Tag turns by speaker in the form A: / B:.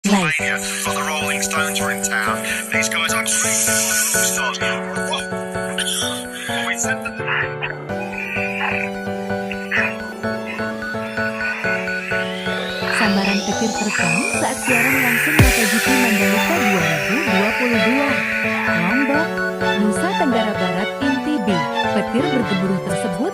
A: Live.
B: For the Rolling Stones are in town. These guys are stars. We sent them.
A: Sambaran petir terekam saat siaran langsung MotoGP Mandalika 2022. Lombok, Nusa Tenggara Barat, NTB. Petir bergemuruh tersebut